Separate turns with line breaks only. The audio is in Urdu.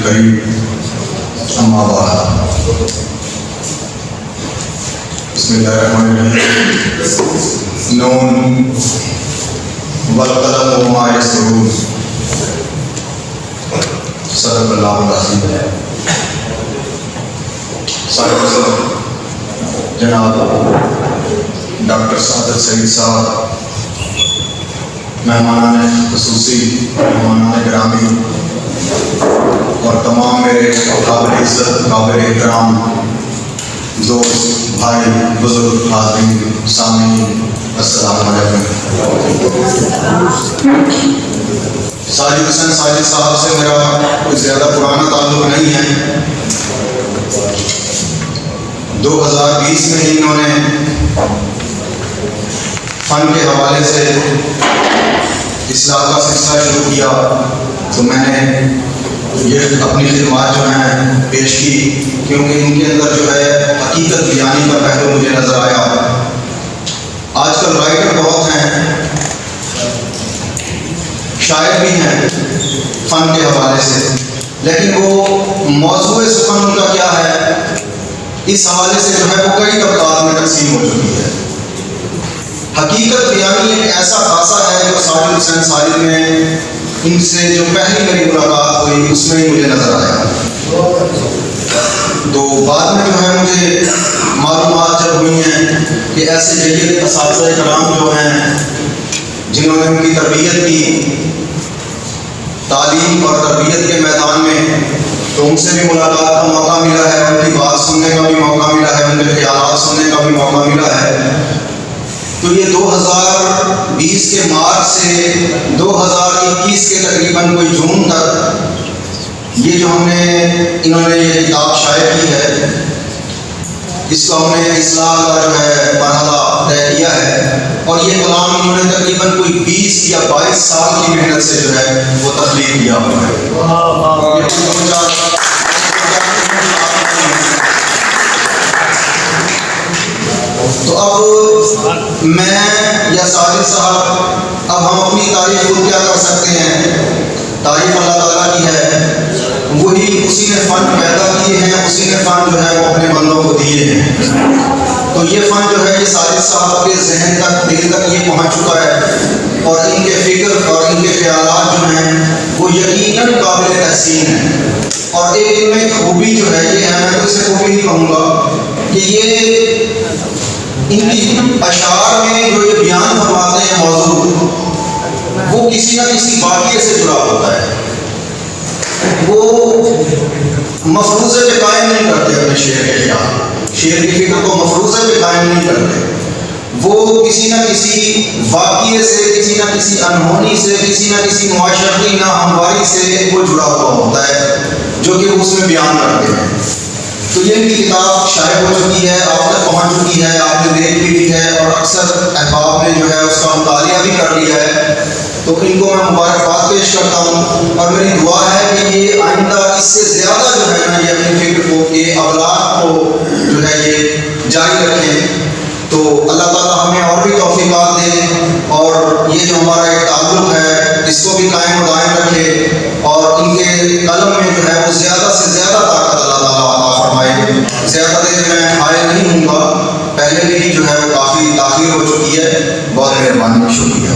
الكريم أما بعد بسم الله الرحمن الرحيم نون والقلم وما يسطرون صدق اللہ العظیم. صاحب جناب ڈاکٹر سعادت سعید صاحب، مہمانان خصوصی، مہمانان گرامی اور تمام میرے قابل عزت قابل احترام دوست بھائی بزرگ حاضرین سامعین، السلام علیکم. ساجد حسین ساجد صاحب سے میرا کوئی زیادہ پرانا تعلق نہیں ہے. 2020 میں ہی انہوں نے فن کے حوالے سے اصلاح کا سلسلہ شروع کیا تو میں نے یہ اپنی خدمات جو ہیں پیش کی، کیونکہ ان کے اندر جو ہے حقیقت بیانی کا پہلو مجھے نظر آیا. آج کل رائٹر بہت ہیں، شاعر بھی ہیں فن کے حوالے سے، لیکن وہ موضوع سخن ان کا کیا ہے اس حوالے سے جو ہے وہ کئی طبقات میں تقسیم ہو چکی ہے. حقیقت بیانی ایک ایسا خاصہ ہے جو ساجد حسین ساجد میں ان سے جو پہلی میری ملاقات ہوئی اس میں ہی مجھے نظر آیا. تو بعد میں جو ہے مجھے معلومات جب ہوئی ہیں کہ ایسے جید اساتذہ کرام جو ہیں جنہوں نے ان کی تربیت کی تعلیم اور تربیت کے میدان میں، تو ان سے بھی ملاقات کا موقع ملا ہے، ان کی بات سننے کا بھی موقع ملا ہے، ان کے خیالات سننے کا بھی موقع ملا ہے. تو یہ 2020 کے مارچ سے 2021 کے تقریباً کوئی جون تک یہ جو ہم نے انہوں نے یہ کتاب شائع کی ہے، اس کو ہم نے اصلاح کا جو ہے مرحلہ طے کیا ہے، اور یہ کلام انہوں نے تقریباً کوئی 20 یا 22 سال کی محنت سے جو ہے وہ تخلیق کیا ہوا ہے. تو اب میں یا ساجد صاحب اب ہم اپنی تعریف خود کیا کر سکتے ہیں؟ تعریف اللہ تعالیٰ کی ہے، وہی اسی نے فن پیدا کیے ہیں، اسی نے فن جو ہے وہ اپنے بندوں کو دیے ہیں. تو یہ فن جو ہے یہ ساجد صاحب کے ذہن تک دل تک یہ پہنچ چکا ہے، اور ان کے فکر اور ان کے خیالات جو ہیں وہ یقیناً قابل تحسین ہیں. اور ایک ان میں خوبی جو ہے یہ ہے، میں تو اسے خوبی نہیں کہوں گا کہ یہ ان کی اشعار میں جو یہ بیان فرماتے ہیں موضوع وہ کسی نہ کسی واقعے سے جڑا ہوتا ہے. وہ مفروضے پہ قائم نہیں کرتے اپنے شعر کے خیال، شعر کی فکر کو مفروضے پہ قائم نہیں کرتے. وہ کسی نہ کسی واقعے سے، کسی نہ کسی انہونی سے، کسی نہ کسی معاشرتی ناہمواری سے وہ جڑا ہوا ہوتا ہے جو کہ اس میں بیان کرتے ہیں. تو یہ ان کی کتاب شائع ہو چکی ہے، آپ تک پہنچ چکی ہے، آپ نے دیکھ بھی لی ہے، اور اکثر احباب نے جو ہے اس کا مطالعہ بھی کر لیا ہے. تو ان کو میں مبارکباد پیش کرتا ہوں، اور میری دعا ہے کہ یہ آئندہ اس سے زیادہ جو ہے نا یہ اپنی فکر کو، یہ ابلاغ کو جو ہے یہ جاری رکھیں. تو اللہ تعالیٰ ہمیں اور بھی توفیقات دے، اور یہ جو ہمارا ایک تعلق ہے اس کو بھی قائم و دائم رکھے، اور ان کے قلم میں جو ہے وہ زیادہ سے زیادہ طاقت اللہ تعالیٰ عطا فرمائے. زیادہ دیر میں حائل نہیں ہوں گا، پہلے بھی جو ہے وہ کافی تاخیر ہو چکی ہے. بہت مہربانی، شکریہ.